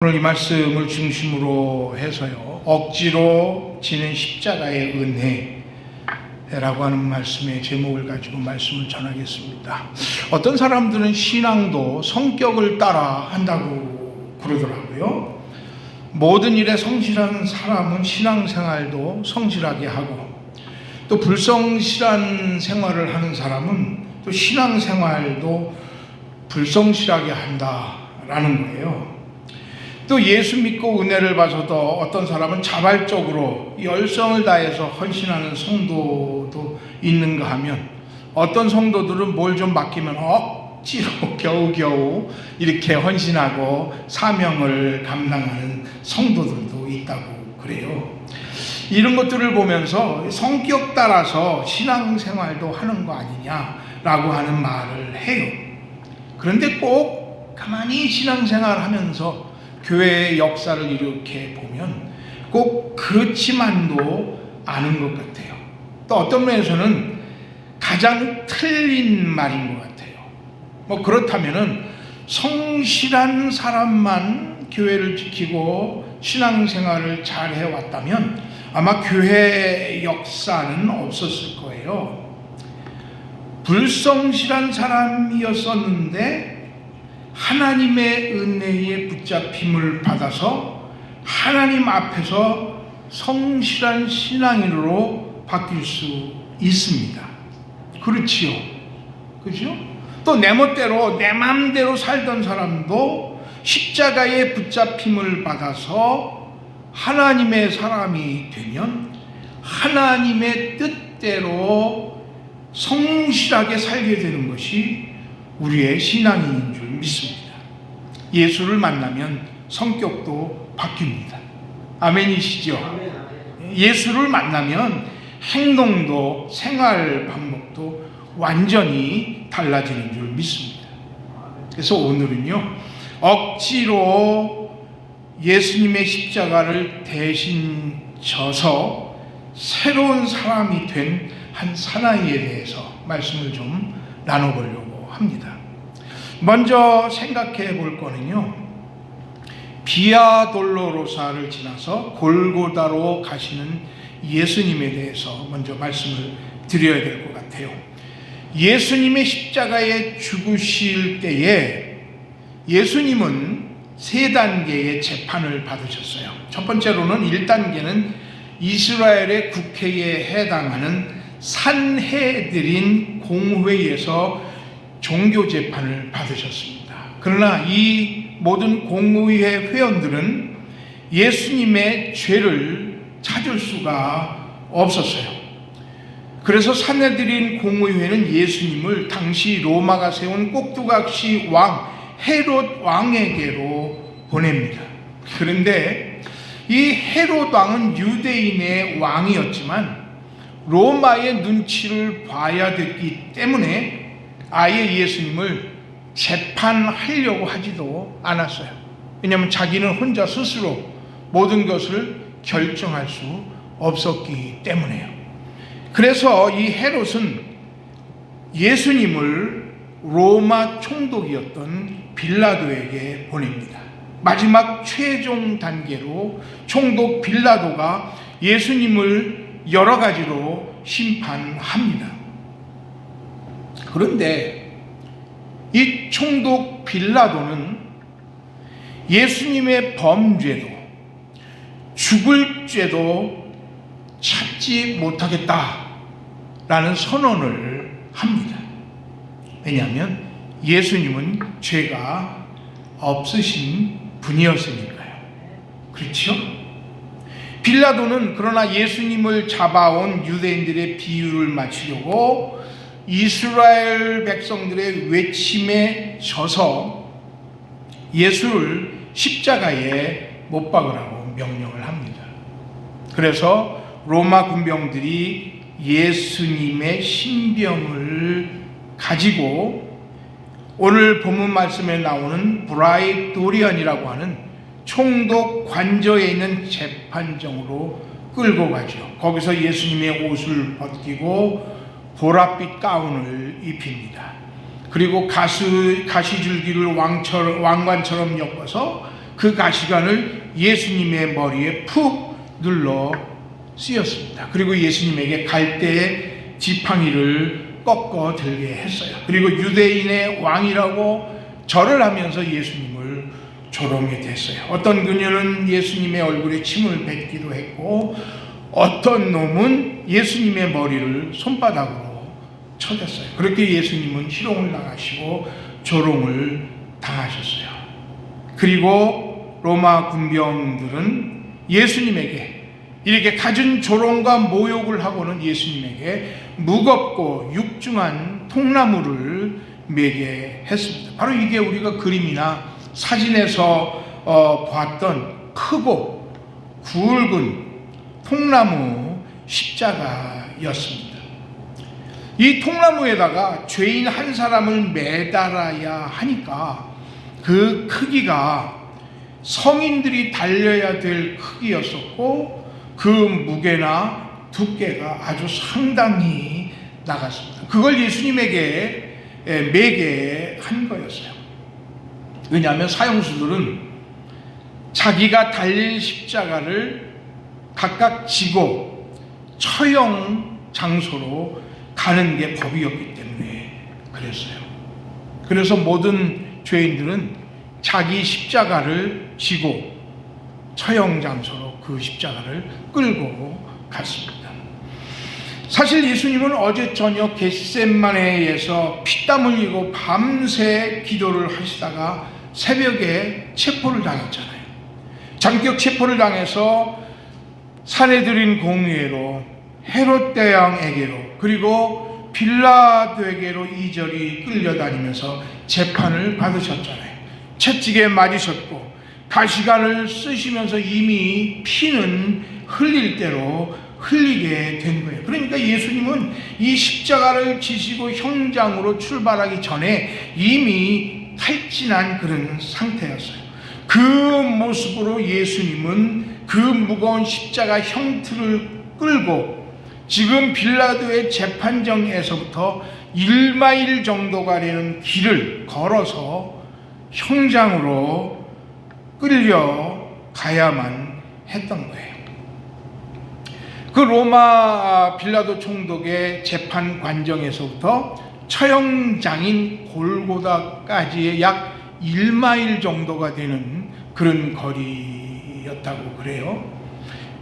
오늘 이 말씀을 중심으로 해서요, 억지로 지는 십자가의 은혜라고 하는 말씀의 제목을 가지고 말씀을 전하겠습니다. 어떤 사람들은 신앙도 성격을 따라 한다고 그러더라고요. 모든 일에 성실한 사람은 신앙생활도 성실하게 하고, 또 불성실한 생활을 하는 사람은 또 신앙생활도 불성실하게 한다라는 거예요. 또 예수 믿고 은혜를 받아도 어떤 사람은 자발적으로 열성을 다해서 헌신하는 성도도 있는가 하면, 어떤 성도들은 뭘 좀 맡기면 억지로 겨우겨우 이렇게 헌신하고 사명을 감당하는 성도들도 있다고 그래요. 이런 것들을 보면서 성격 따라서 신앙생활도 하는 거 아니냐라고 하는 말을 해요. 그런데 꼭 가만히 신앙생활 하면서 교회의 역사를 이렇게 보면 꼭 그렇지만도 않은 것 같아요. 또 어떤 면에서는 가장 틀린 말인 것 같아요. 그렇다면은 성실한 사람만 교회를 지키고 신앙생활을 잘 해왔다면 아마 교회 역사는 없었을 거예요. 불성실한 사람이었었는데 하나님의 은혜에 붙잡힘을 받아서 하나님 앞에서 성실한 신앙인으로 바뀔 수 있습니다. 그렇지요. 그죠? 또 내 멋대로 내 마음대로 살던 사람도 십자가에 붙잡힘을 받아서 하나님의 사람이 되면 하나님의 뜻대로 성실하게 살게 되는 것이 우리의 신앙인인 줄 믿습니다. 예수를 만나면 성격도 바뀝니다. 아멘이시죠? 예수를 만나면 행동도 생활 방법도 완전히 달라지는 줄 믿습니다. 그래서 오늘은요, 억지로 예수님의 십자가를 대신 져서 새로운 사람이 된 한 사나이에 대해서 말씀을 좀 나눠보려고 합니다. 먼저 생각해 볼 거는요, 비아 돌로로사를 지나서 골고다로 가시는 예수님에 대해서 먼저 말씀을 드려야 될 것 같아요. 예수님의 십자가에 죽으실 때에 예수님은 세 단계의 재판을 받으셨어요. 첫 번째로는 1단계는 이스라엘의 국회에 해당하는 산헤드린 공회에서 종교재판을 받으셨습니다. 그러나 이 모든 공의회 회원들은 예수님의 죄를 찾을 수가 없었어요. 그래서 산헤드린 공의회는 예수님을 당시 로마가 세운 꼭두각시 왕 헤롯 왕에게로 보냅니다. 그런데 이 헤롯 왕은 유대인의 왕이었지만 로마의 눈치를 봐야 됐기 때문에 아예 예수님을 재판하려고 하지도 않았어요. 왜냐하면 자기는 혼자 스스로 모든 것을 결정할 수 없었기 때문에요. 그래서 이 헤롯은 예수님을 로마 총독이었던 빌라도에게 보냅니다. 마지막 최종 단계로 총독 빌라도가 예수님을 여러 가지로 심판합니다. 그런데 이 총독 빌라도는 예수님의 범죄도 죽을 죄도 찾지 못하겠다라는 선언을 합니다. 왜냐하면 예수님은 죄가 없으신 분이었으니까요. 그렇죠? 빌라도는 그러나 예수님을 잡아온 유대인들의 비유를 맞추려고 이스라엘 백성들의 외침에 져서 예수를 십자가에 못 박으라고 명령을 합니다. 그래서 로마 군병들이 예수님의 신병을 가지고 오늘 본문 말씀에 나오는 브라이도리언이라고 하는 총독 관저에 있는 재판정으로 끌고 가죠. 거기서 예수님의 옷을 벗기고 보랏빛 가운을 입힙니다. 그리고 가시줄기를 왕관처럼 엮어서 그 가시관을 예수님의 머리에 푹 눌러 쓰였습니다. 그리고 예수님에게 갈대의 지팡이를 꺾어 들게 했어요. 그리고 유대인의 왕이라고 절을 하면서 예수님을 조롱해 댔어요. 어떤 그녀는 예수님의 얼굴에 침을 뱉기도 했고, 어떤 놈은 예수님의 머리를 손바닥으로 쳐댔어요. 그렇게 예수님은 희롱을 당하시고 조롱을 당하셨어요. 그리고 로마 군병들은 예수님에게 이렇게 갖은 조롱과 모욕을 하고는 예수님에게 무겁고 육중한 통나무를 매게 했습니다. 바로 이게 우리가 그림이나 사진에서 봤던 크고 굵은 통나무 십자가였습니다. 이 통나무에다가 죄인 한 사람을 매달아야 하니까 그 크기가 성인들이 달려야 될 크기였었고, 그 무게나 두께가 아주 상당히 나갔습니다. 그걸 예수님에게 매게 한 거였어요. 왜냐하면 사형수들은 자기가 달릴 십자가를 각각 지고 처형 장소로 가는 게 법이었기 때문에 그랬어요. 그래서 모든 죄인들은 자기 십자가를 지고 처형 장소로 그 십자가를 끌고 갔습니다. 사실 예수님은 어제 저녁 겟세마네에서 피땀 흘리고 밤새 기도를 하시다가 새벽에 체포를 당했잖아요. 장격 체포를 당해서 사내들인 공회로 헤롯 대왕에게로 그리고 빌라도에게로 이절이 끌려다니면서 재판을 받으셨잖아요. 채찍에 맞으셨고 가시관을 쓰시면서 이미 피는 흘릴 대로 흘리게 된 거예요. 그러니까 예수님은 이 십자가를 지시고 형장으로 출발하기 전에 이미 탈진한 그런 상태였어요. 그 모습으로 예수님은 그 무거운 십자가 형틀을 끌고 지금 빌라도의 재판정에서부터 1마일 정도가 되는 길을 걸어서 형장으로 끌려가야만 했던 거예요. 그 로마 빌라도 총독의 재판 관정에서부터 처형장인 골고다까지의 약 1마일 정도가 되는 그런 거리였다고 그래요.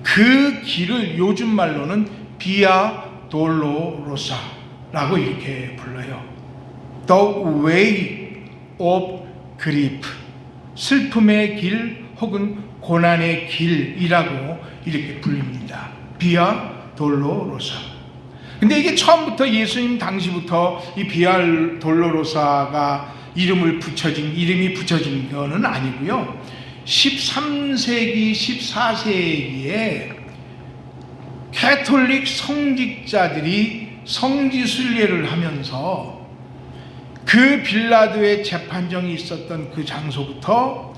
그 길을 요즘 말로는 비아 돌로로사라고 이렇게 불러요. The way of grief, 슬픔의 길 혹은 고난의 길이라고 이렇게 불립니다. 비아 돌로로사. 근데 이게 처음부터 예수님 당시부터 이 비아 돌로로사가 이름이 붙여진 거는 아니고요. 13세기, 14세기에 가톨릭 성직자들이 성지순례를 하면서 그 빌라도의 재판정이 있었던 그 장소부터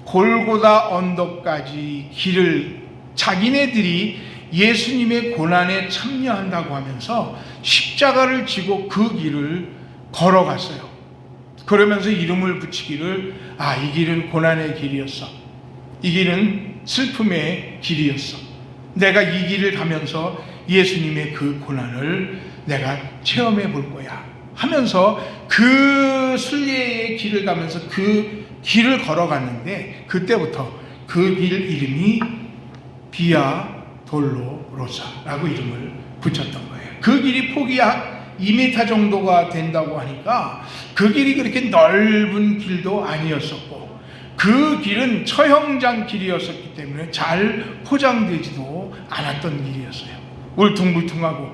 골고다 언덕까지 길을 자기네들이 예수님의 고난에 참여한다고 하면서 십자가를 지고 그 길을 걸어갔어요. 그러면서 이름을 붙이기를 이 길은 고난의 길이었어. 이 길은 슬픔의 길이었어. 내가 이 길을 가면서 예수님의 그 고난을 내가 체험해 볼 거야 하면서 그 순례의 길을 가면서 그 길을 걸어갔는데 그때부터 그 길 이름이 비아 돌로로사라고 이름을 붙였던 거예요. 그 길이 폭이 약 2m 정도가 된다고 하니까 그 길이 그렇게 넓은 길도 아니었었고 그 길은 처형장 길이었었기 때문에 잘 포장되지도 않았던 길이었어요. 울퉁불퉁하고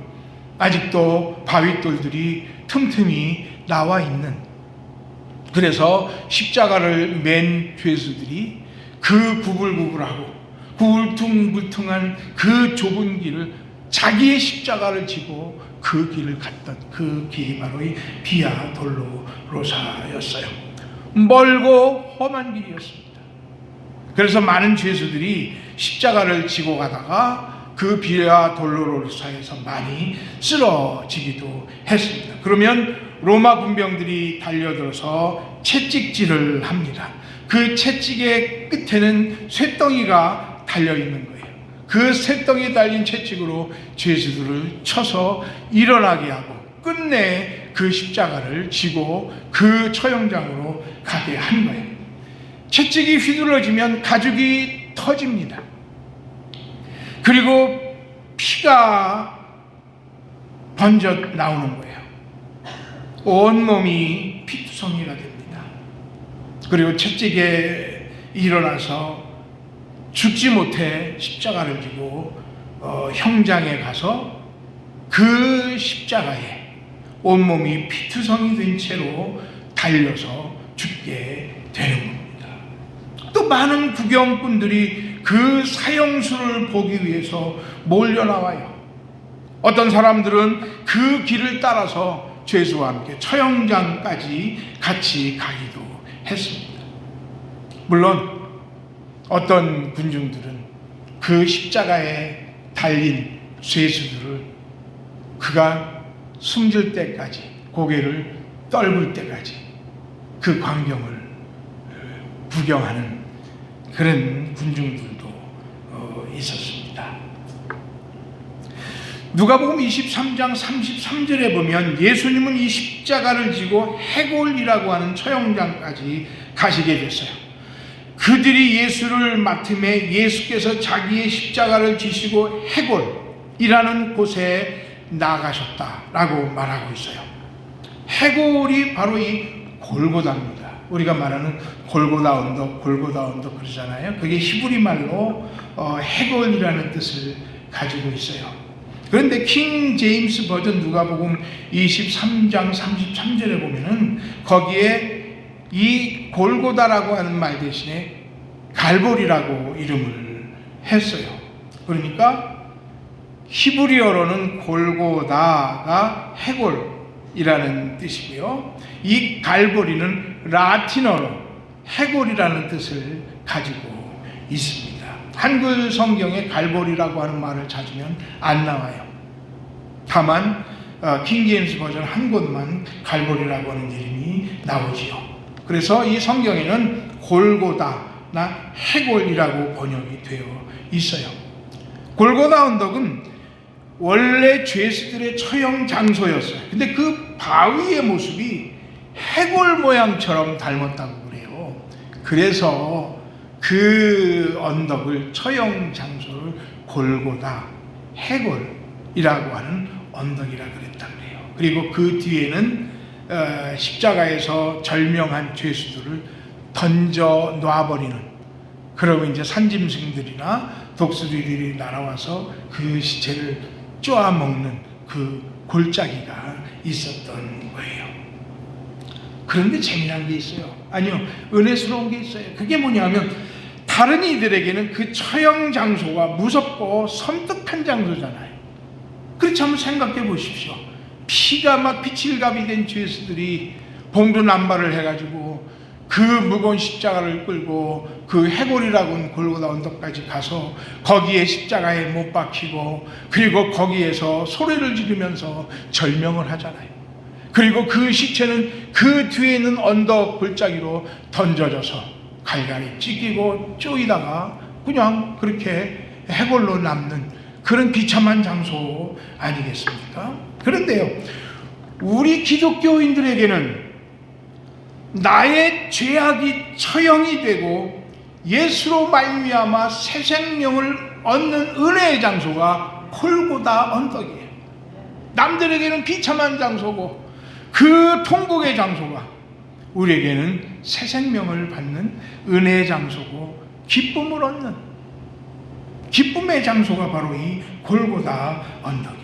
아직도 바윗돌들이 틈틈이 나와 있는, 그래서 십자가를 맨 죄수들이 그 구불구불하고 울퉁불퉁한 그 좁은 길을 자기의 십자가를 지고 그 길을 갔던 그 길이 바로 이 비아 돌로로사였어요. 멀고 험한 길이었습니다. 그래서 많은 죄수들이 십자가를 지고 가다가 그 비아 돌로로사에서 많이 쓰러지기도 했습니다. 그러면 로마 군병들이 달려들어서 채찍질을 합니다. 그 채찍의 끝에는 쇠덩이가 달려 있는 거예요. 그 쇠덩이 달린 채찍으로 죄수들을 쳐서 일어나게 하고 끝내 그 십자가를 지고 그 처형장으로 가게 한 거예요. 채찍이 휘둘러지면 가죽이 터집니다. 그리고 피가 번져 나오는 거예요. 온몸이 피투성이가 됩니다. 그리고 채찍에 일어나서 죽지 못해 십자가를 지고 형장에 가서 그 십자가에 온몸이 피투성이 된 채로 달려서 죽게 되는 겁니다. 또 많은 구경꾼들이 그 사형수를 보기 위해서 몰려 나와요. 어떤 사람들은 그 길을 따라서 죄수와 함께 처형장까지 같이 가기도 했습니다. 물론 어떤 군중들은 그 십자가에 달린 죄수들을 그가 숨질 때까지, 고개를 떨굴 때까지 그 광경을 구경하는 그런 군중들도 있었습니다. 누가복음 23장 33절에 보면 예수님은 이 십자가를 지고 해골이라고 하는 처형장까지 가시게 됐어요. 그들이 예수를 맡음에 예수께서 자기의 십자가를 지시고 해골이라는 곳에 나가셨다라고 말하고 있어요. 해골이 바로 이 골고다입니다. 우리가 말하는 골고다 언덕 그러잖아요. 그게 히브리 말로 해골이라는 뜻을 가지고 있어요. 그런데 킹 제임스 버전 누가복음 23장 33절에 보면은 거기에 이 골고다라고 하는 말 대신에 갈보리라고 이름을 했어요. 그러니까 히브리어로는 골고다가 해골이라는 뜻이고요. 이 갈보리는 라틴어로 해골이라는 뜻을 가지고 있습니다. 한글 성경에 갈보리라고 하는 말을 찾으면 안 나와요. 다만 킹 제임스 버전 한 곳만 갈보리라고 하는 이름이 나오지요. 그래서 이 성경에는 골고다나 해골이라고 번역이 되어 있어요. 골고다 언덕은 원래 죄수들의 처형 장소였어요. 근데 그 바위의 모습이 해골 모양처럼 닮았다고 그래요. 그래서 그 언덕을, 처형 장소를 골고다, 해골이라고 하는 언덕이라 그랬다 그래요. 그리고 그 뒤에는 십자가에서 절명한 죄수들을 던져 놔버리는, 그러면 이제 산짐승들이나 독수리들이 날아와서 그 시체를 쪼아먹는 그 골짜기가 있었던 거예요. 그런데 재미난 게 있어요. 아니요, 은혜스러운 게 있어요. 그게 뭐냐면 다른 이들에게는 그 처형 장소가 무섭고 섬뜩한 장소잖아요. 그렇지, 한번 생각해 보십시오. 피가 막 피칠갑이 된 죄수들이 봉두남발을 해가지고 그 무거운 십자가를 끌고 그 해골이라고 하는 골고다 언덕까지 가서 거기에 십자가에 못 박히고, 그리고 거기에서 소리를 지르면서 절명을 하잖아요. 그리고 그 시체는 그 뒤에 있는 언덕 골짜기로 던져져서 갈갈이 찢기고 쪼이다가 그냥 그렇게 해골로 남는 그런 비참한 장소 아니겠습니까? 그런데요, 우리 기독교인들에게는 나의 죄악이 처형이 되고 예수로 말미암아 새 생명을 얻는 은혜의 장소가 골고다 언덕이에요. 남들에게는 비참한 장소고 그 통곡의 장소가 우리에게는 새 생명을 받는 은혜의 장소고 기쁨을 얻는 기쁨의 장소가 바로 이 골고다 언덕이에요.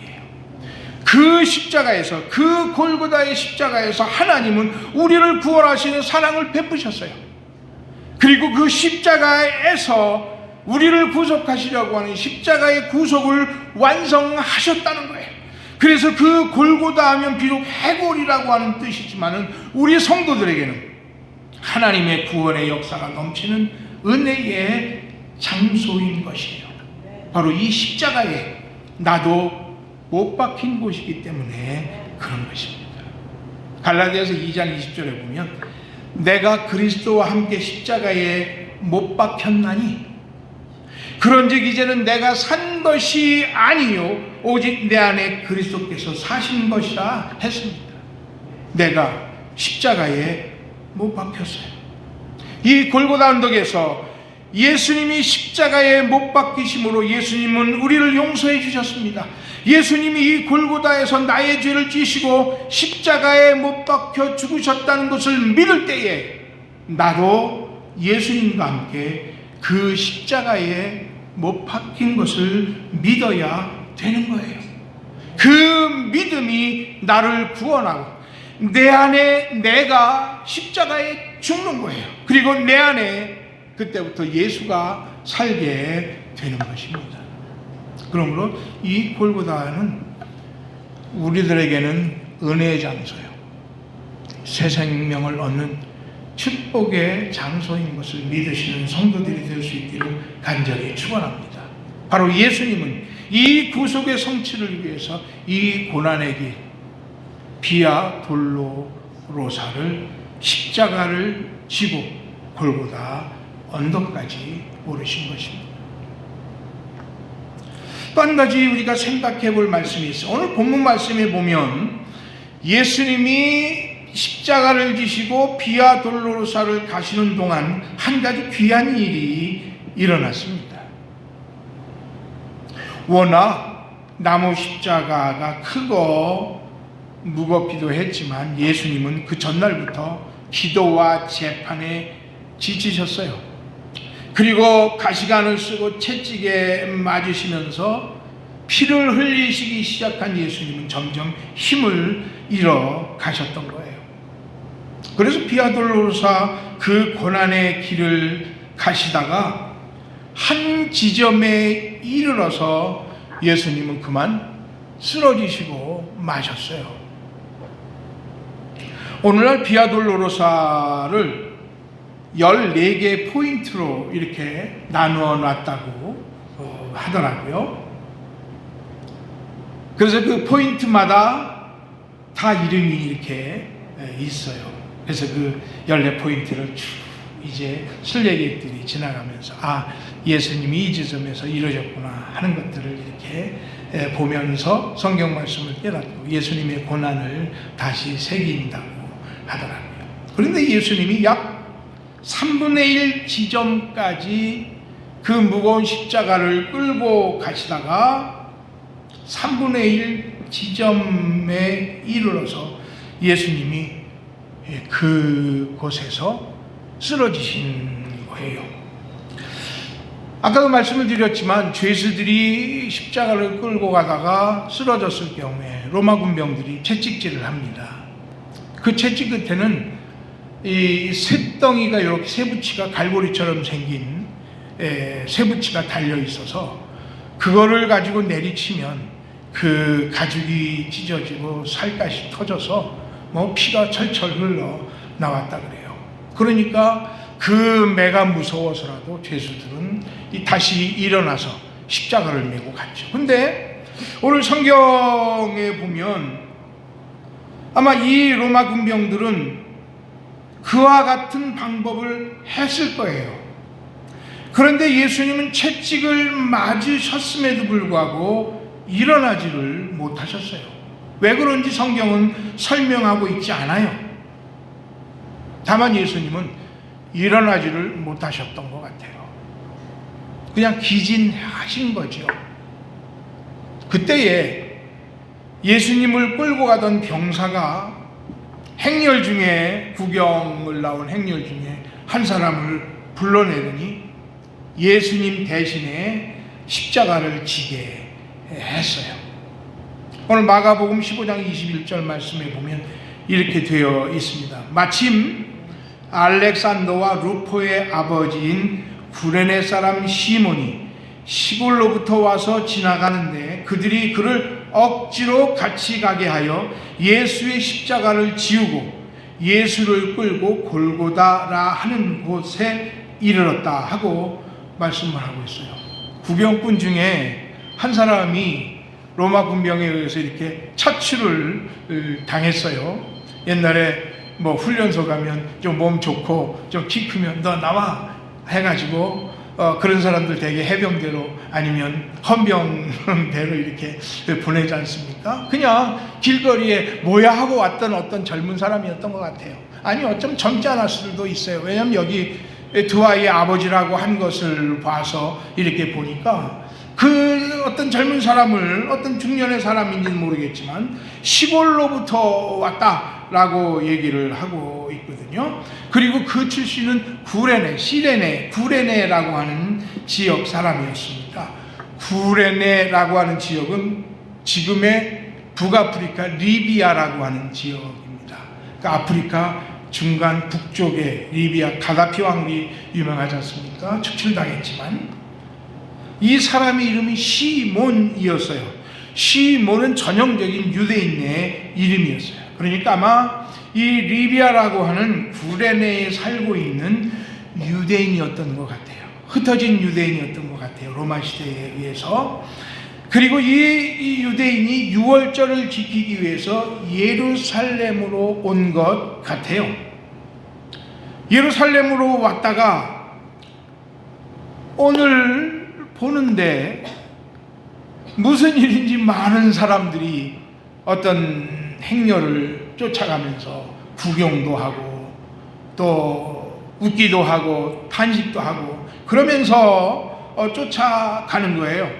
그 십자가에서, 그 골고다의 십자가에서 하나님은 우리를 구원하시는 사랑을 베푸셨어요. 그리고 그 십자가에서 우리를 구속하시려고 하는 십자가의 구속을 완성하셨다는 거예요. 그래서 그 골고다 하면 비록 해골이라고 하는 뜻이지만은 우리 성도들에게는 하나님의 구원의 역사가 넘치는 은혜의 장소인 것이에요. 바로 이 십자가에 나도 못 박힌 곳이기 때문에 그런 것입니다. 갈라디아서 2장 20절에 보면 내가 그리스도와 함께 십자가에 못 박혔나니 그런즉 이제는 내가 산 것이 아니요 오직 내 안에 그리스도께서 사신 것이라 했습니다. 내가 십자가에 못 박혔어요. 이 골고다 언덕에서 예수님이 십자가에 못 박히심으로 예수님은 우리를 용서해 주셨습니다. 예수님이 이 골고다에서 나의 죄를 지시고 십자가에 못 박혀 죽으셨다는 것을 믿을 때에 나도 예수님과 함께 그 십자가에 못 박힌 것을 믿어야 되는 거예요. 그 믿음이 나를 구원하고 내 안에 내가 십자가에 죽는 거예요. 그리고 내 안에 그때부터 예수가 살게 되는 것입니다. 그러므로 이 골고다는 우리들에게는 은혜의 장소예요. 새 생명을 얻는 축복의 장소인 것을 믿으시는 성도들이 될 수 있기를 간절히 축원합니다. 바로 예수님은 이 구속의 성취를 위해서 이 고난의 길 비아 돌로로사를 십자가를 지고 골고다 언덕까지 오르신 것입니다. 또 한 가지 우리가 생각해 볼 말씀이 있어요. 오늘 본문 말씀에 보면 예수님이 십자가를 지시고 비아 돌로로사를 가시는 동안 한 가지 귀한 일이 일어났습니다. 워낙 나무 십자가가 크고 무겁기도 했지만 예수님은 그 전날부터 기도와 재판에 지치셨어요. 그리고 가시관을 쓰고 채찍에 맞으시면서 피를 흘리시기 시작한 예수님은 점점 힘을 잃어 가셨던 거예요. 그래서 비아 돌로로사 그 고난의 길을 가시다가 한 지점에 이르러서 예수님은 그만 쓰러지시고 마셨어요. 오늘날 비아 돌로로사를 14개 포인트로 이렇게 나누어 놨다고 하더라고요. 그래서 그 포인트마다 다 이름이 이렇게 있어요. 그래서 그 14포인트를 쭉 이제 순례객들이 지나가면서 예수님이 이 지점에서 이루어졌구나 하는 것들을 이렇게 보면서 성경 말씀을 깨닫고 예수님의 고난을 다시 새긴다고 하더라고요. 그런데 예수님이 약 3분의 1 지점까지 그 무거운 십자가를 끌고 가시다가 3분의 1 지점에 이르러서 예수님이 그곳에서 쓰러지신 거예요. 아까도 말씀을 드렸지만 죄수들이 십자가를 끌고 가다가 쓰러졌을 경우에 로마 군병들이 채찍질을 합니다. 그 채찍 끝에는 이 쇳덩이가 이렇게 쇠붙이가 갈고리처럼 생긴 쇠붙이가 달려 있어서 그거를 가지고 내리치면 그 가죽이 찢어지고 살갗이 터져서 피가 철철 흘러 나왔다 그래요. 그러니까 그 매가 무서워서라도 죄수들은 다시 일어나서 십자가를 메고 갔죠. 근데 오늘 성경에 보면 아마 이 로마 군병들은 그와 같은 방법을 했을 거예요. 그런데 예수님은 채찍을 맞으셨음에도 불구하고 일어나지를 못하셨어요. 왜 그런지 성경은 설명하고 있지 않아요. 다만 예수님은 일어나지를 못하셨던 것 같아요. 그냥 기진하신 거죠. 그때에 예수님을 끌고 가던 병사가 행렬 중에 구경을 나온 행렬 중에 한 사람을 불러내더니 예수님 대신에 십자가를 지게 했어요. 오늘 마가복음 15장 21절 말씀에 보면 이렇게 되어 있습니다. 마침 알렉산더와 루포의 아버지인 구레네 사람 시몬이 시골로부터 와서 지나가는데 그들이 그를 억지로 같이 가게 하여 예수의 십자가를 지우고 예수를 끌고 골고다라 하는 곳에 이르렀다 하고 말씀을 하고 있어요. 구병꾼 중에 한 사람이 로마 군병에 의해서 이렇게 처치를 당했어요. 옛날에 뭐 훈련소 가면 좀 몸 좋고 좀 키 크면 너 나와 해가지고 그런 사람들 되게 해병대로 아니면 헌병대로 이렇게 보내지 않습니까? 그냥 길거리에 뭐야 하고 왔던 어떤 젊은 사람이었던 것 같아요. 아니 어쩜 젊지 않았을 수도 있어요. 왜냐하면 여기 두 아이의 아버지라고 한 것을 봐서 이렇게 보니까 그 어떤 젊은 사람을 어떤 중년의 사람인지는 모르겠지만 시골로부터 왔다라고 얘기를 하고 있거든요. 그리고 그 출신은 구레네라고 하는 지역 사람이었습니다. 구레네라고 하는 지역은 지금의 북아프리카 리비아라고 하는 지역입니다. 그러니까 아프리카 중간 북쪽에 리비아 가다피 왕이 유명하지 않습니까? 축출당했지만 이 사람의 이름이 시몬이었어요. 시몬은 전형적인 유대인의 이름이었어요. 그러니까 아마 이 리비아라고 하는 구레네에 살고 있는 유대인이었던 것 같아요. 흩어진 유대인이었던 것 같아요. 로마 시대에 의해서. 그리고 이 유대인이 유월절을 지키기 위해서 예루살렘으로 온 것 같아요. 예루살렘으로 왔다가 오늘 보는데 무슨 일인지 많은 사람들이 어떤 행렬을 쫓아가면서 구경도 하고 또 웃기도 하고 탄식도 하고 그러면서 쫓아가는 거예요.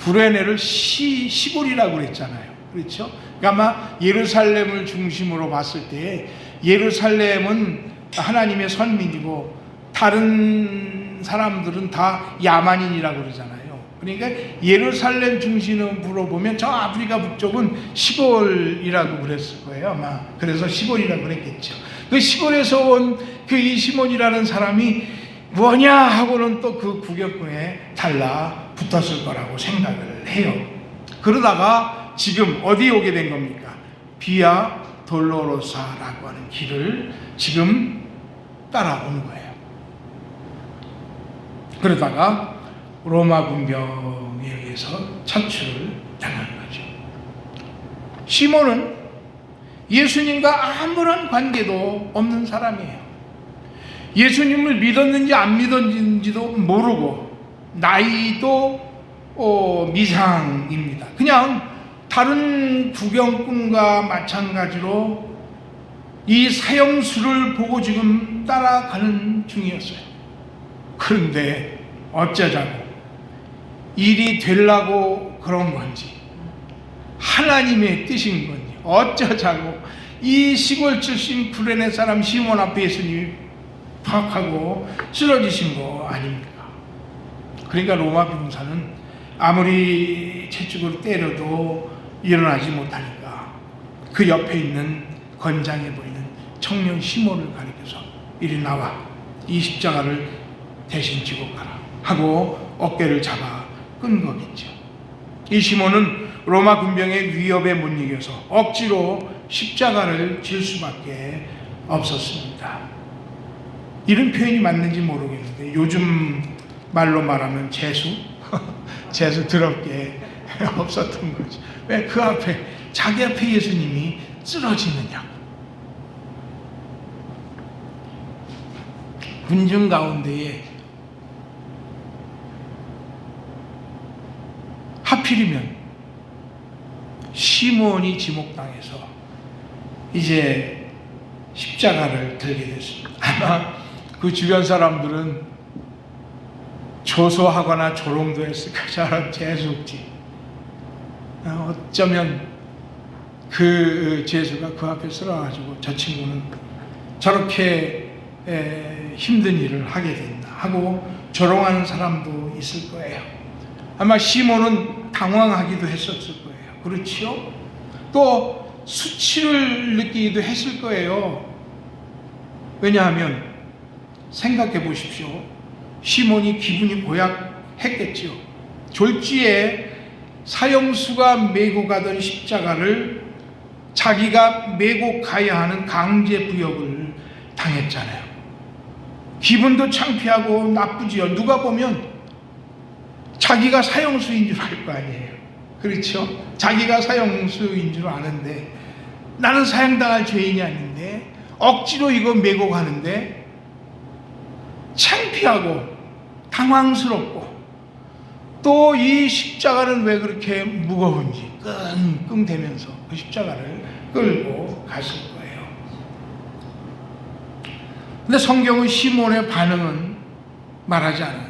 구레네를 시골이라고 그랬잖아요. 그렇죠? 그러니까 아마 예루살렘을 중심으로 봤을 때 예루살렘은 하나님의 선민이고 다른 사람들은 다 야만인이라고 그러잖아요. 그러니까 예루살렘 중심으로 보면 저 아프리카 북쪽은 시골이라고 그랬을 거예요. 아마 그래서 시골이라고 그랬겠죠. 그 시골에서 온 그 이 시몬이라는 사람이 뭐냐 하고는 또 그 구경꾼에 달라붙었을 거라고 생각을 해요. 그러다가 지금 어디 오게 된 겁니까? 비아 돌로로사라고 하는 길을 지금 따라온 거예요. 그러다가 로마 군병에 의해서 착출을 당한 거죠. 시몬은 예수님과 아무런 관계도 없는 사람이에요. 예수님을 믿었는지 안 믿었는지도 모르고 나이도 미상입니다. 그냥 다른 구경꾼과 마찬가지로 이 사형수를 보고 지금 따라가는 중이었어요. 그런데 어쩌자고 일이 되려고 그런 건지 하나님의 뜻인 건지 어쩌자고 이 시골 출신 구레네 사람 시몬 앞에 예수님이 팍 하고 쓰러지신 거 아닙니까? 그러니까 로마 병사는 아무리 채찍으로 때려도 일어나지 못하니까 그 옆에 있는 건장해 보이는 청년 시몬을 가리켜서 이리 나와 이 십자가를 대신 지고 가라 하고 어깨를 잡아 끈 거겠죠. 이 시몬은 로마 군병의 위협에 못 이겨서 억지로 십자가를 질 수밖에 없었습니다. 이런 표현이 맞는지 모르겠는데 요즘 말로 말하면 재수? 재수 더럽게 없었던 거죠. 왜 그 앞에 자기 앞에 예수님이 쓰러지느냐고. 군중 가운데에 하필이면 시몬이 지목당해서 이제 십자가를 들게 됐습니다. 아마 그 주변 사람들은 조소하거나 조롱도 했을까. 저런 재수없지. 어쩌면 그 재수가 그 앞에 쓰러가지고 저 친구는 저렇게 힘든 일을 하게 됐나 하고 조롱하는 사람도 있을 거예요. 아마 시몬은 당황하기도 했었을 거예요. 그렇지요? 또 수치를 느끼기도 했을 거예요. 왜냐하면 생각해 보십시오. 시몬이 기분이 고약했겠지요. 졸지에 사형수가 메고 가던 십자가를 자기가 메고 가야 하는 강제 부역을 당했잖아요. 기분도 창피하고 나쁘지요. 누가 보면 자기가 사형수인 줄 알 거 아니에요. 그렇죠? 자기가 사형수인 줄 아는데 나는 사형당할 죄인이 아닌데 억지로 이거 메고 가는데 창피하고 당황스럽고 또 이 십자가는 왜 그렇게 무거운지 끙끙대면서 그 십자가를 끌고 갔을 거예요. 근데 성경은 시몬의 반응은 말하지 않아요.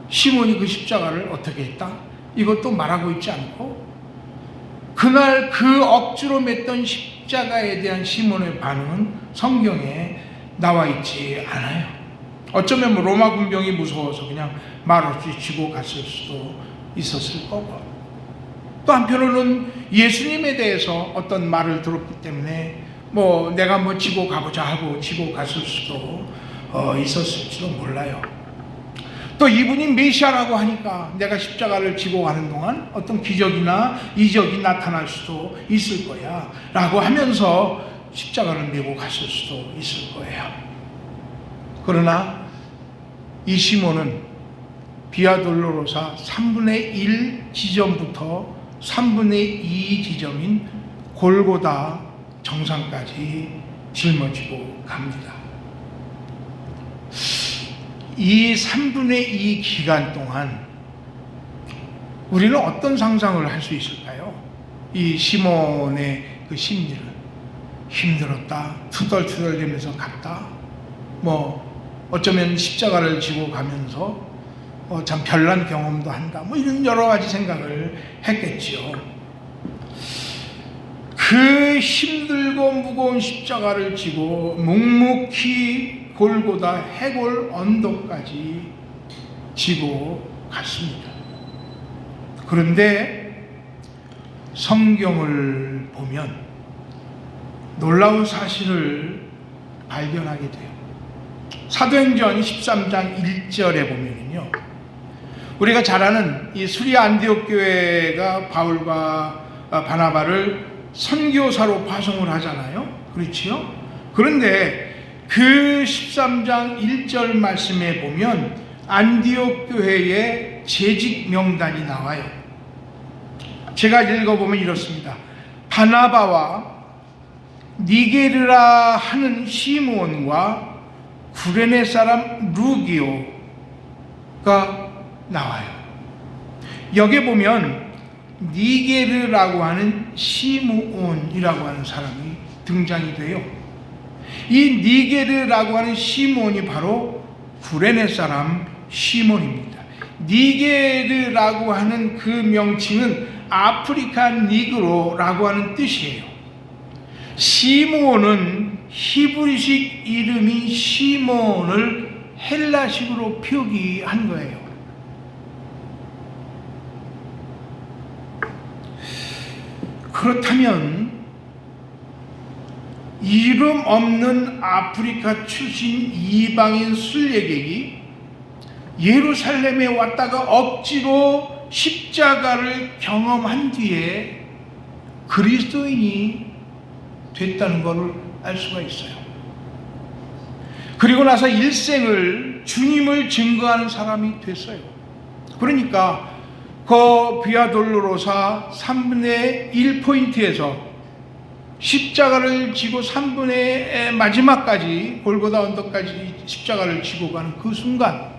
시몬이 그 십자가를 어떻게 했다? 이것도 말하고 있지 않고 그날 그 억지로 맸던 십자가에 대한 시몬의 반응은 성경에 나와 있지 않아요. 어쩌면 뭐 로마 군병이 무서워서 그냥 말없이 지고 갔을 수도 있었을 거고, 또 한편으로는 예수님에 대해서 어떤 말을 들었기 때문에 뭐 내가 뭐 지고 가보자 하고 지고 갔을 수도 있었을지도 몰라요. 또 이분이 메시아라고 하니까 내가 십자가를 지고 가는 동안 어떤 기적이나 이적이 나타날 수도 있을 거야 라고 하면서 십자가를 메고 갔을 수도 있을 거예요. 그러나 이 시몬은 비아돌로로사 3분의 1 지점부터 3분의 2 지점인 골고다 정상까지 짊어지고 갑니다. 이 3분의 2 기간 동안 우리는 어떤 상상을 할 수 있을까요? 이 시몬의 그 심리를, 힘들었다, 투덜투덜대면서 갔다, 뭐 어쩌면 십자가를 지고 가면서 참 별난 경험도 한다, 뭐 이런 여러 가지 생각을 했겠지요. 그 힘들고 무거운 십자가를 지고 묵묵히 골고다 해골 언덕까지 지고 갔습니다. 그런데 성경을 보면 놀라운 사실을 발견하게 돼요. 사도행전 13장 1절에 보면요, 우리가 잘 아는 이 수리아 안디옥 교회가 바울과 바나바를 선교사로 파송을 하잖아요. 그렇지요? 그런데 그 13장 1절 말씀에 보면 안디옥 교회의 재직 명단이 나와요. 제가 읽어보면 이렇습니다. 바나바와 니게르라 하는 시므온과 구레네 사람 루기오가 나와요. 여기 보면 니게르라고 하는 시므온이라고 하는 사람이 등장이 돼요. 이 니게르라고 하는 시몬이 바로 구레네 사람 시몬입니다. 니게르라고 하는 그 명칭은 아프리카 니그로라고 하는 뜻이에요. 시므온은 히브리식 이름인 시몬을 헬라식으로 표기한 거예요. 그렇다면 이름 없는 아프리카 출신 이방인 순례객이 예루살렘에 왔다가 억지로 십자가를 경험한 뒤에 그리스도인이 됐다는 것을 알 수가 있어요. 그리고 나서 일생을 주님을 증거하는 사람이 됐어요. 그러니까 그 비아돌로로사 3분의 1포인트에서 십자가를 지고 3분의 마지막까지 골고다 언덕까지 십자가를 지고 가는 그 순간,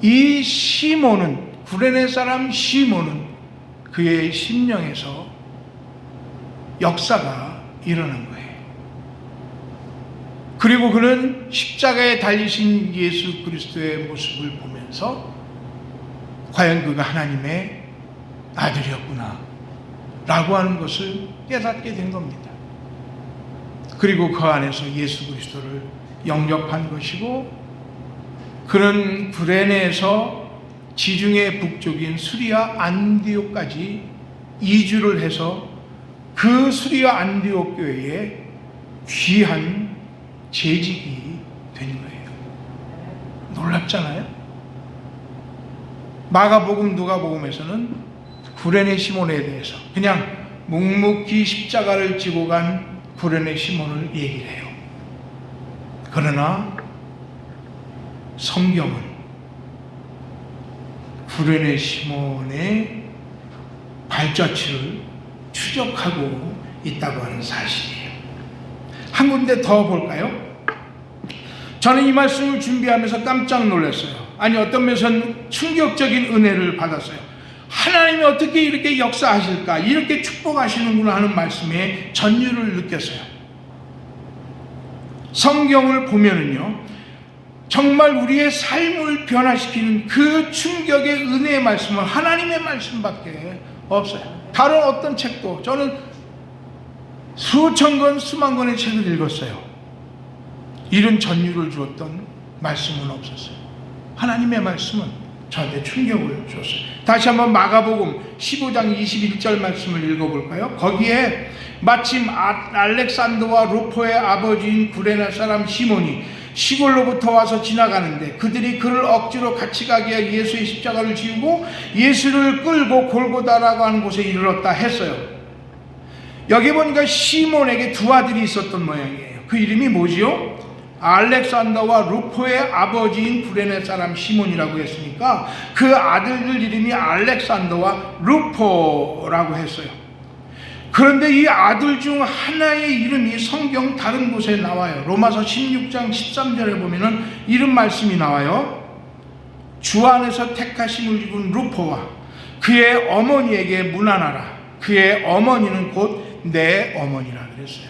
이 시몬은, 구레네 사람 시몬은 그의 심령에서 역사가 일어난 거예요. 그리고 그는 십자가에 달리신 예수 그리스도의 모습을 보면서 과연 그가 하나님의 아들이었구나 라고 하는 것을 깨닫게 된 겁니다. 그리고 그 안에서 예수 그리스도를 영접한 것이고, 그는 구레네에서 지중해 북쪽인 수리아 안디옥까지 이주를 해서 그 수리아 안디옥 교회에 귀한 재직이 된 거예요. 놀랍잖아요. 마가복음, 누가복음에서는 구레네 시몬에 대해서 그냥 묵묵히 십자가를 지고 간 구레네 시몬을 얘기를 해요. 그러나 성경은 구레네 시몬의 발자취를 추적하고 있다고 하는 사실이에요. 한 군데 더 볼까요? 저는 이 말씀을 준비하면서 깜짝 놀랐어요. 아니, 어떤 면에서는 충격적인 은혜를 받았어요. 하나님이 어떻게 이렇게 역사하실까, 이렇게 축복하시는구나 하는 말씀에 전율을 느꼈어요. 성경을 보면은요, 정말 우리의 삶을 변화시키는 그 충격의 은혜의 말씀은 하나님의 말씀밖에 없어요. 다른 어떤 책도, 저는 수천 권, 수만 권의 책을 읽었어요. 이런 전율을 주었던 말씀은 없었어요. 하나님의 말씀은 저한테 충격을 줬어요. 다시 한번 마가복음 15장 21절 말씀을 읽어볼까요? 거기에 마침 알렉산더와 루포의 아버지인 구레네 사람 시몬이 시골로부터 와서 지나가는데 그들이 그를 억지로 같이 가게 하여 예수의 십자가를 지우고 예수를 끌고 골고다라고 하는 곳에 이르렀다 했어요. 여기 보니까 시몬에게 두 아들이 있었던 모양이에요. 그 이름이 뭐지요? 알렉산더와 루포의 아버지인 구레네 사람 시몬이라고 했으니까 그 아들들 이름이 알렉산더와 루포라고 했어요. 그런데 이 아들 중 하나의 이름이 성경 다른 곳에 나와요. 로마서 16장 13절에 보면은 이런 말씀이 나와요. 주 안에서 택하심을 입은 루포와 그의 어머니에게 문안하라. 그의 어머니는 곧 내 어머니라 그랬어요.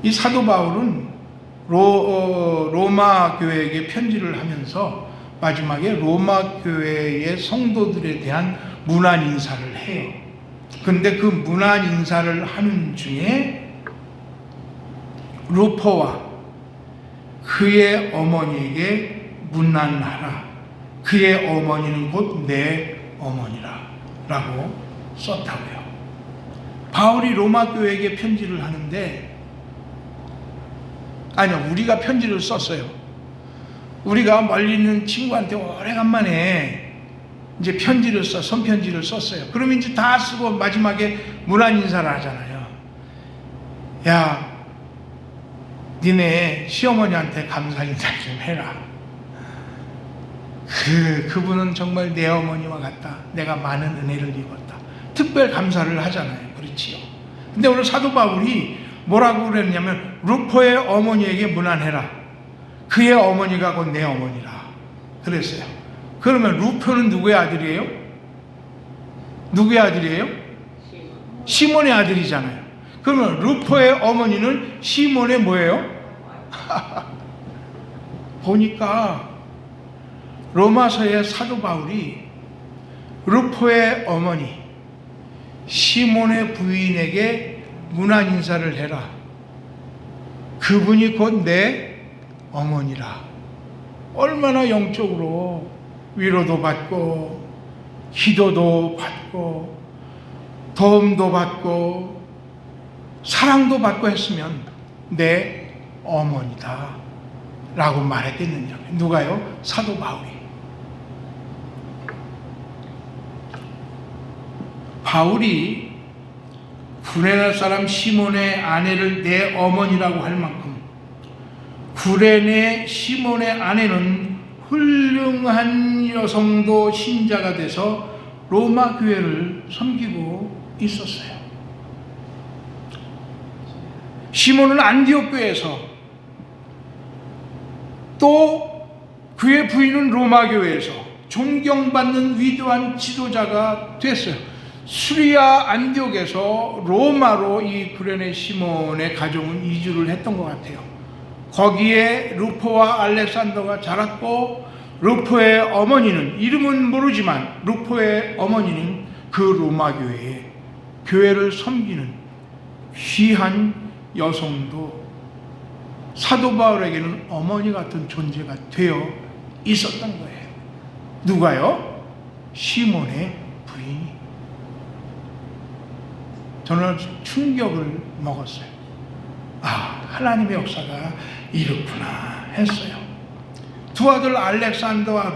이 사도 바울은 로마 교회에게 편지를 하면서 마지막에 로마 교회의 성도들에 대한 문안 인사를 해요. 그런데 그 문안 인사를 하는 중에 루포와 그의 어머니에게 문안하라. 그의 어머니는 곧 내 어머니라 라고 썼다고요. 바울이 로마 교회에게 편지를 하는데, 아니요, 우리가 편지를 썼어요. 우리가 멀리 있는 친구한테 오래간만에 이제 편지를 손편지를 썼어요. 그러면 이제 다 쓰고 마지막에 문안 인사를 하잖아요. 야, 니네 시어머니한테 감사 인사 좀 해라. 그분은 정말 내 어머니와 같다. 내가 많은 은혜를 입었다. 특별 감사를 하잖아요. 그렇지요. 근데 오늘 사도 바울이 뭐라고 그랬냐면 루포의 어머니에게 문안해라. 그의 어머니가 곧 내 어머니라 그랬어요. 그러면 루포는 누구의 아들이에요? 누구의 아들이에요? 시몬의 아들이잖아요. 그러면 루포의 어머니는 시몬의 뭐예요? 보니까 로마서의 사도 바울이 루포의 어머니 시몬의 부인에게 문안 인사를 해라. 그분이 곧 내 어머니라. 얼마나 영적으로 위로도 받고 기도도 받고 도움도 받고 사랑도 받고 했으면 내 어머니다 라고 말했겠느냐. 누가요? 사도 바울이. 바울이 구레네 사람 시몬의 아내를 내 어머니라고 할 만큼 구레네 시몬의 아내는 훌륭한 여성도 신자가 돼서 로마 교회를 섬기고 있었어요. 시몬은 안디옥 교회에서, 또 그의 부인은 로마 교회에서 존경받는 위대한 지도자가 됐어요. 수리아 안디옥에서 로마로 이 구레네 시몬의 가정은 이주를 했던 것 같아요. 거기에 루포와 알렉산더가 자랐고, 루포의 어머니는, 이름은 모르지만 루포의 어머니는 그 로마 교회에 교회를 섬기는 귀한 여성도 사도 바울에게는 어머니 같은 존재가 되어 있었던 거예요. 누가요? 시몬의 부인이. 저는 충격을 먹었어요. 아, 하나님의 역사가 이렇구나 했어요. 두 아들 알렉산더와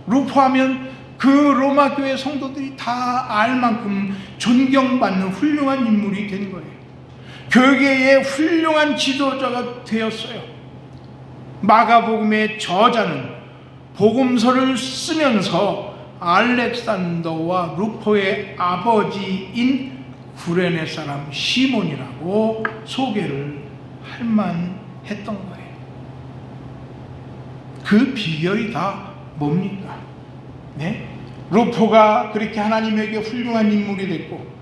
루포 하면 그 로마 교회 성도들이 다 알 만큼 존경받는 훌륭한 인물이 된 거예요. 교계의 훌륭한 지도자가 되었어요. 마가복음의 저자는 복음서를 쓰면서 알렉산더와 루포의 아버지인 구레네 사람 시몬이라고 소개를 할 만했던 거예요. 그 비결이 다 뭡니까? 네? 루포가 그렇게 하나님에게 훌륭한 인물이 됐고,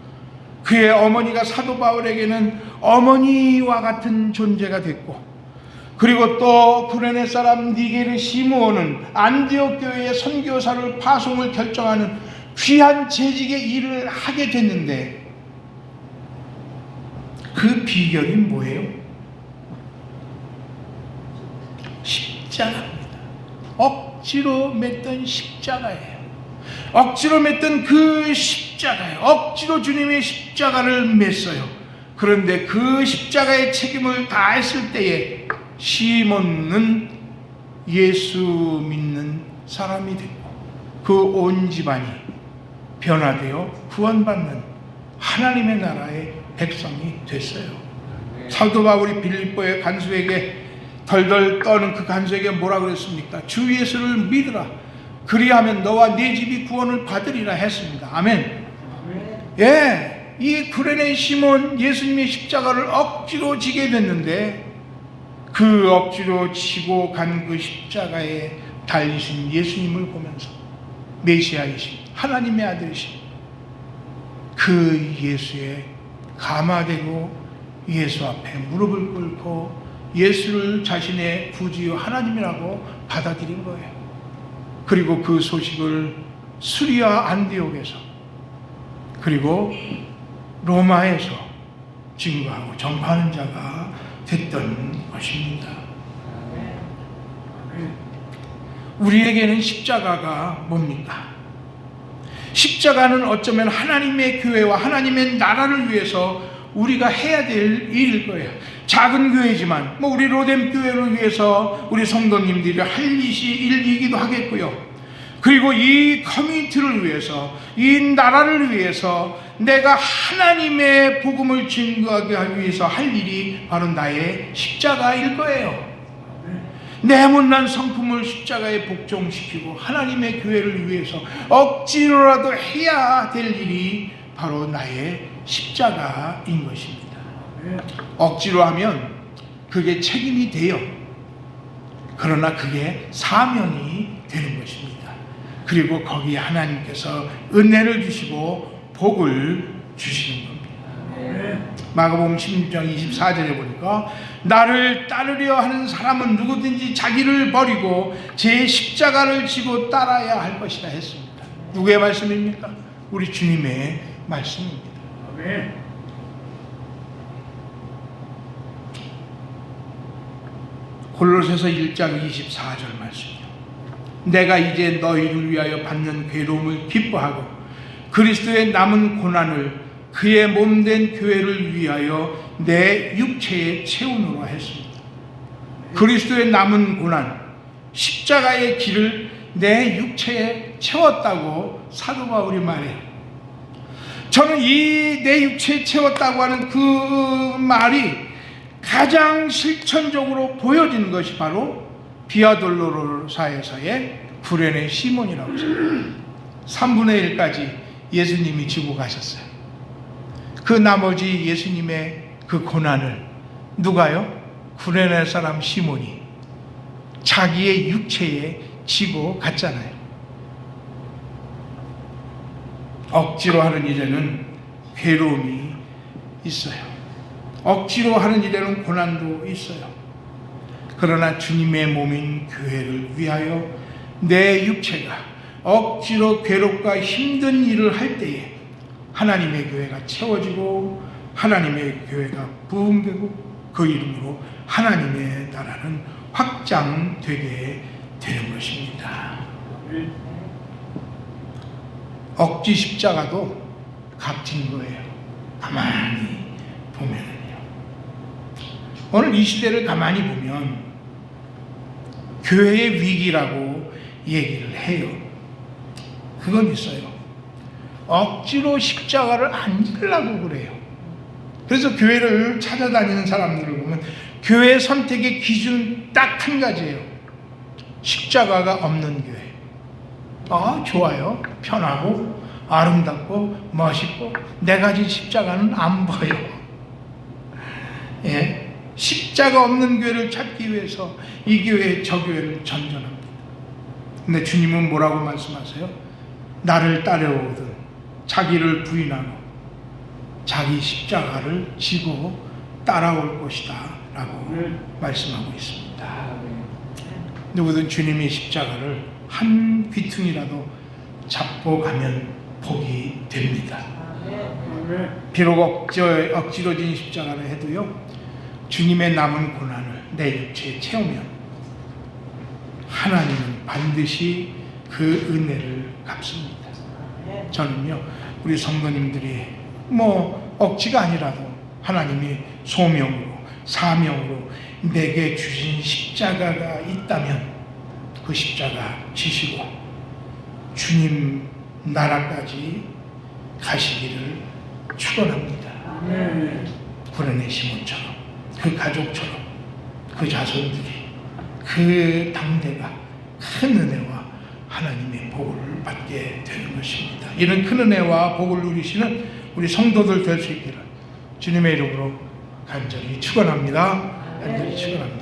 그의 어머니가 사도 바울에게는 어머니와 같은 존재가 됐고, 그리고 또 구레네 사람 니게르 시므온은 안디옥 교회의 선교사를 파송을 결정하는 귀한 재직의 일을 하게 됐는데, 그 비결이 뭐예요? 십자가입니다. 억지로 맸던 십자가예요. 억지로 맸던 그 십자가예요. 억지로 주님의 십자가를 맸어요. 그런데 그 십자가의 책임을 다했을 때에 시몬은 예수 믿는 사람이 됐고, 그 온 집안이 변화되어 구원받는 하나님의 나라의 백성이 됐어요. 사도 바울이 빌립보의 간수에게 덜덜 떠는 그 간수에게 뭐라 그랬습니까? 주 예수를 믿으라. 그리하면 너와 네 집이 구원을 받으리라 했습니다. 아멘. 예, 이 구레네 시몬 예수님의 십자가를 억지로 지게 됐는데, 그 억지로 지고 간 그 십자가에 달리신 예수님을 보면서 메시아이신 하나님의 아들이신 그 예수에 감화되고 예수 앞에 무릎을 꿇고 예수를 자신의 구주요 하나님이라고 받아들인 거예요. 그리고 그 소식을 수리아 안디옥에서 그리고 로마에서 증거하고 전파하는 자가 됐던 것입니다. 우리에게는 십자가가 뭡니까? 십자가는 어쩌면 하나님의 교회와 하나님의 나라를 위해서 우리가 해야 될 일일 거예요. 작은 교회지만 우리 로뎀 교회를 위해서 우리 성도님들이 할 일이기도 하겠고요. 그리고 이 커뮤니티를 위해서, 이 나라를 위해서 내가 하나님의 복음을 증거하기 위해서 할 일이 바로 나의 십자가일 거예요. 내 못난 성품을 십자가에 복종시키고 하나님의 교회를 위해서 억지로라도 해야 될 일이 바로 나의 십자가인 것입니다. 억지로 하면 그게 책임이 돼요. 그러나 그게 사명이 되는 것입니다. 그리고 거기에 하나님께서 은혜를 주시고 복을 주시는 겁니다. 마가복음 16장 24절에 보니까 나를 따르려 하는 사람은 누구든지 자기를 버리고 제 십자가를 지고 따라야 할 것이라 했습니다. 누구의 말씀입니까? 우리 주님의 말씀입니다. 골로새서 1장 24절 말씀이요. 내가 이제 너희를 위하여 받는 괴로움을 기뻐하고 그리스도의 남은 고난을 그의 몸된 교회를 위하여 내 육체에 채우노라 했습니다. 그리스도의 남은 고난, 십자가의 길을 내 육체에 채웠다고 사도 바울이 말해요. 저는 이 내 육체에 채웠다고 하는 그 말이 가장 실천적으로 보여진 것이 바로 비아돌로사에서의 구레네 시몬이라고 합니다. 3분의 1까지 예수님이 지고 가셨어요. 그 나머지 예수님의 그 고난을 누가요? 구레네 사람 시몬이 자기의 육체에 지고 갔잖아요. 억지로 하는 일에는 괴로움이 있어요. 억지로 하는 일에는 고난도 있어요. 그러나 주님의 몸인 교회를 위하여 내 육체가 억지로 괴롭고 힘든 일을 할 때에 하나님의 교회가 채워지고 하나님의 교회가 부흥되고 그 이름으로 하나님의 나라는 확장되게 되는 것입니다. 억지 십자가도 값진 거예요. 가만히 보면은요. 오늘 이 시대를 가만히 보면 교회의 위기라고 얘기를 해요. 그건 있어요. 억지로 십자가를 안 지려고 그래요. 그래서 교회를 찾아다니는 사람들을 보면 교회 선택의 기준 딱 한 가지예요. 십자가가 없는 교회. 좋아요. 편하고 아름답고 멋있고 내가 진 십자가는 안 보여. 예, 십자가 없는 교회를 찾기 위해서 이 교회 저 교회를 전전합니다. 근데 주님은 뭐라고 말씀하세요? 나를 따라오든 자기를 부인하고 자기 십자가를 지고 따라올 것이다 라고 말씀하고 있습니다. 누구든 주님의 십자가를 한 귀퉁이라도 잡고 가면 복이 됩니다. 비록 억지로 진 십자가를 해도요, 주님의 남은 고난을 내 육체에 채우면 하나님은 반드시 그 은혜를 갚습니다. 저는요, 우리 성도님들이 억지가 아니라도 하나님이 소명으로 사명으로 내게 주신 십자가가 있다면 그 십자가 지시고 주님 나라까지 가시기를 축원합니다. 구레네 시몬처럼, 그 가족처럼, 그 자손들이, 그 당대가 큰 은혜와 하나님의 복을 받게 되는 것입니다. 이런 큰 은혜와 복을 누리시는 우리 성도들 될 수 있기를 주님의 이름으로 간절히 축원합니다. 간절히 축원합니다.